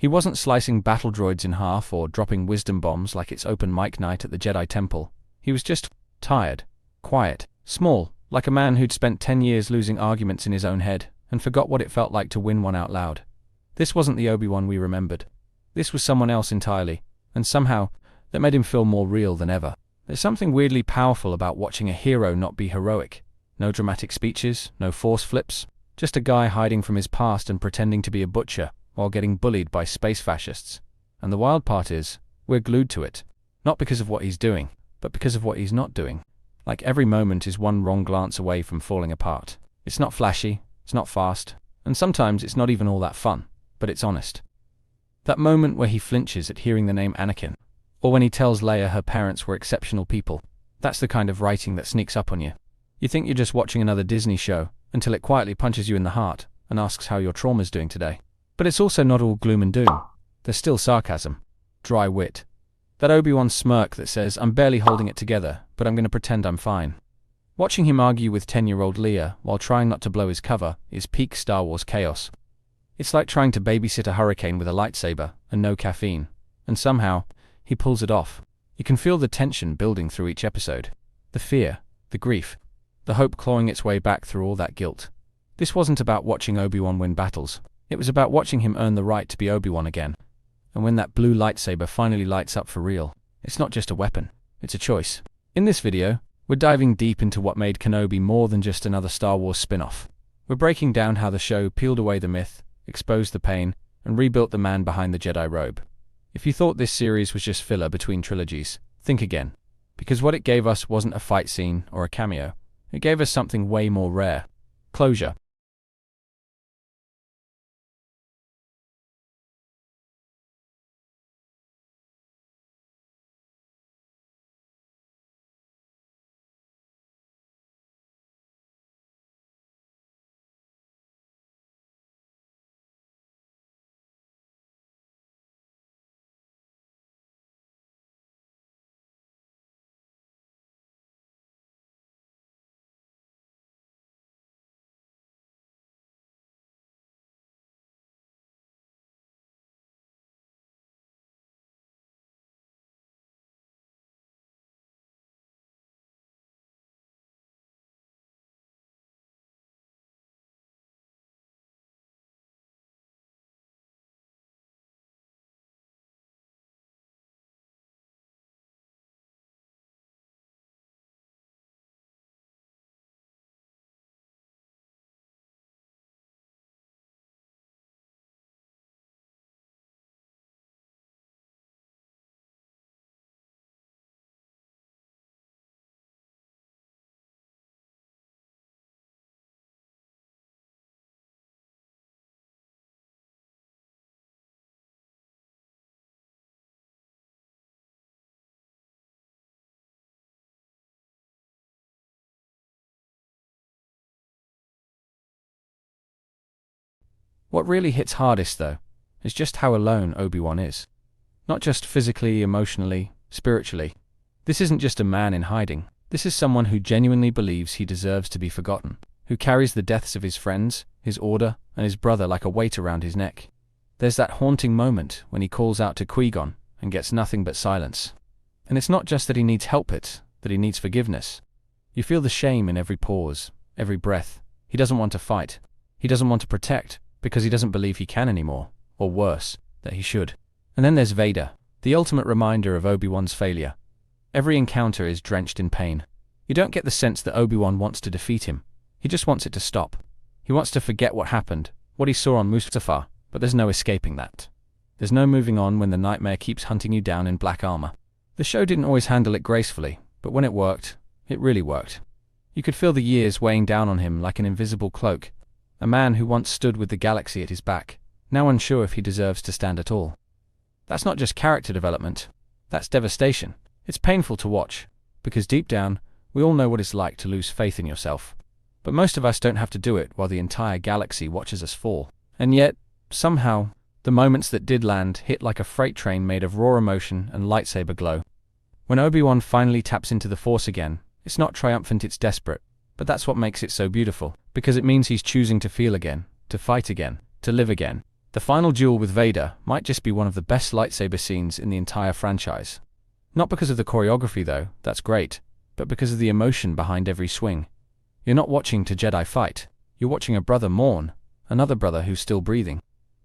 He wasn't slicing battle droids in half or dropping wisdom bombs like it's open mic night at the Jedi Temple. He was just tired, quiet, small, like a man who'd spent 10 years losing arguments in his own head and forgot what it felt like to win one out loud. This wasn't the Obi-Wan we remembered. This was someone else entirely, and somehow, that made him feel more real than ever. There's something weirdly powerful about watching a hero not be heroic. No dramatic speeches, no force flips, just a guy hiding from his past and pretending to be a butcher while getting bullied by space fascists. And the wild part is, we're glued to it. Not because of what he's doing, but because of what he's not doing. Like every moment is one wrong glance away from falling apart. It's not flashy, it's not fast, and sometimes it's not even all that fun, but it's honest. That moment where he flinches at hearing the name Anakin, or when he tells Leia her parents were exceptional people, that's the kind of writing that sneaks up on you. You think you're just watching another Disney show, until it quietly punches you in the heart and asks how your trauma's doing today. But it's also not all gloom and doom. There's still sarcasm, dry wit. That Obi-Wan smirk that says, I'm barely holding it together, but I'm going to pretend I'm fine. Watching him argue with 10-year-old Leia while trying not to blow his cover is peak Star Wars chaos. It's like trying to babysit a hurricane with a lightsaber and no caffeine, and somehow, he pulls it off. You can feel the tension building through each episode. The fear, the grief, the hope clawing its way back through all that guilt. This wasn't about watching Obi-Wan win battles. It was about watching him earn the right to be Obi-Wan again. And when that blue lightsaber finally lights up for real, it's not just a weapon, it's a choice. In this video, we're diving deep into what made Kenobi more than just another Star Wars spin-off. We're breaking down how the show peeled away the myth, exposed the pain, and rebuilt the man behind the Jedi robe. If you thought this series was just filler between trilogies, think again. Because what it gave us wasn't a fight scene or a cameo. It gave us something way more rare. Closure. What really hits hardest, though, is just how alone Obi-Wan is. Not just physically, emotionally, spiritually. This isn't just a man in hiding. This is someone who genuinely believes he deserves to be forgotten, who carries the deaths of his friends, his order, and his brother like a weight around his neck. There's that haunting moment when he calls out to Qui-Gon and gets nothing but silence. And it's not just that he needs help, it's that he needs forgiveness. You feel the shame in every pause, every breath. He doesn't want to fight. He doesn't want to protect, because he doesn't believe he can anymore, or worse, that he should. And then there's Vader, the ultimate reminder of Obi-Wan's failure. Every encounter is drenched in pain. You don't get the sense that Obi-Wan wants to defeat him. He just wants it to stop. He wants to forget what happened, what he saw on Mustafar, but there's no escaping that. There's no moving on when the nightmare keeps hunting you down in black armor. The show didn't always handle it gracefully, but when it worked, it really worked. You could feel the years weighing down on him like an invisible cloak. A man who once stood with the galaxy at his back, now unsure if he deserves to stand at all. That's not just character development, that's devastation. It's painful to watch, because deep down, we all know what it's like to lose faith in yourself. But most of us don't have to do it while the entire galaxy watches us fall. And yet, somehow, the moments that did land hit like a freight train made of raw emotion and lightsaber glow. When Obi-Wan finally taps into the Force again, it's not triumphant, it's desperate. But that's what makes it so beautiful, because it means he's choosing to feel again, to fight again, to live again, The final duel with Vader might just be one of the best lightsaber scenes in the entire franchise. Not because of the choreography though, that's great, but because of the emotion behind every swing. You're not watching two Jedi fight, you're watching a brother mourn, another brother who's still breathing.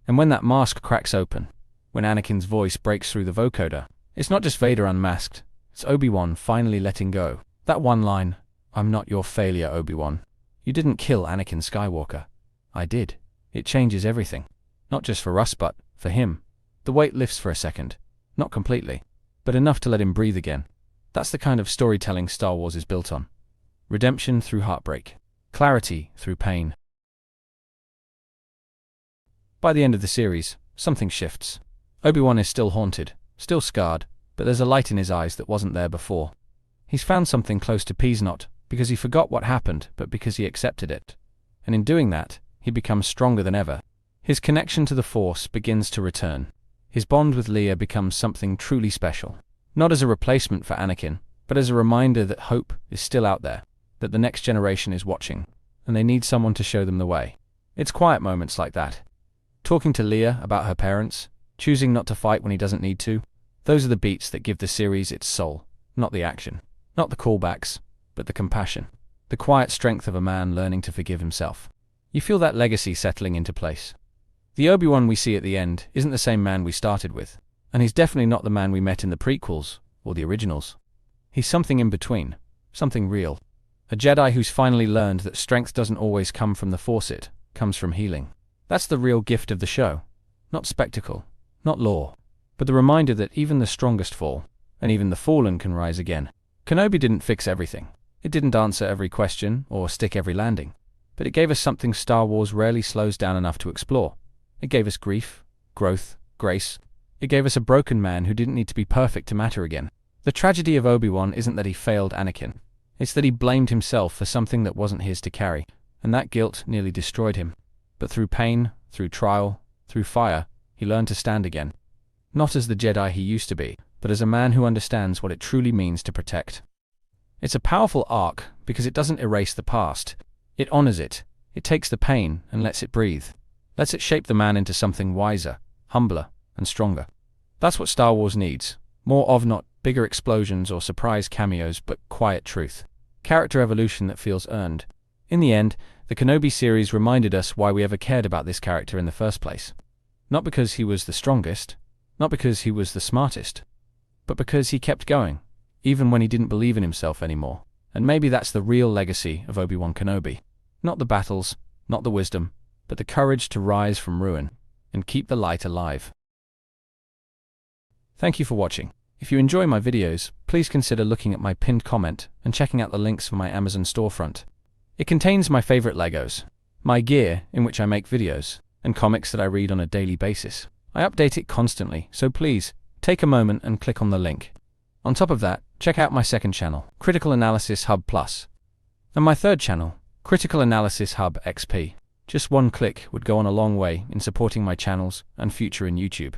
And when that mask cracks open, when Anakin's voice breaks through the vocoder, it's not just Vader unmasked, it's Obi-Wan finally letting go. That one line, "I'm not your failure, Obi-Wan. You didn't kill Anakin Skywalker. I did." It changes everything. Not just for us but for him. The weight lifts for a second. Not completely, but enough to let him breathe again. That's the kind of storytelling Star Wars is built on. Redemption through heartbreak. Clarity through pain. By the end of the series, something shifts. Obi-Wan is still haunted, still scarred, but there's a light in his eyes that wasn't there before. He's found something close to peace, not because he forgot what happened, but because he accepted it. And in doing that, he becomes stronger than ever. His connection to the Force begins to return. His bond with Leia becomes something truly special. Not as a replacement for Anakin, but as a reminder that hope is still out there, that the next generation is watching, and they need someone to show them the way. It's quiet moments like that. Talking to Leia about her parents, choosing not to fight when he doesn't need to, those are the beats that give the series its soul, not the action, not the callbacks, but the compassion, the quiet strength of a man learning to forgive himself. You feel that legacy settling into place. The Obi-Wan we see at the end isn't the same man we started with, and he's definitely not the man we met in the prequels or the originals. He's something in between, something real. A Jedi who's finally learned that strength doesn't always come from the Force, it comes from healing. That's the real gift of the show. Not spectacle, not lore, but the reminder that even the strongest fall, and even the fallen can rise again. Kenobi didn't fix everything. It didn't answer every question or stick every landing, but it gave us something Star Wars rarely slows down enough to explore. It gave us grief, growth, grace. It gave us a broken man who didn't need to be perfect to matter again. The tragedy of Obi-Wan isn't that he failed Anakin. It's that he blamed himself for something that wasn't his to carry, and that guilt nearly destroyed him. But through pain, through trial, through fire, he learned to stand again. Not as the Jedi he used to be, but as a man who understands what it truly means to protect. It's a powerful arc because it doesn't erase the past. It honors it. It takes the pain and lets it breathe. Lets it shape the man into something wiser, humbler, and stronger. That's what Star Wars needs. More of not bigger explosions or surprise cameos, but quiet truth. Character evolution that feels earned. In the end, the Kenobi series reminded us why we ever cared about this character in the first place. Not because he was the strongest, not because he was the smartest, but because he kept going, even when he didn't believe in himself anymore. And maybe that's the real legacy of Obi-Wan Kenobi. Not the battles, not the wisdom, but the courage to rise from ruin and keep the light alive. Thank you for watching. If you enjoy my videos, please consider looking at my pinned comment and checking out the links for my Amazon storefront. It contains my favorite Legos, my gear in which I make videos, and comics that I read on a daily basis. I update it constantly, so please take a moment and click on the link. On top of that, check out my second channel, Critical Analysis Hub Plus, and my third channel, Critical Analysis Hub XP. Just one click would go on a long way in supporting my channels and future in YouTube.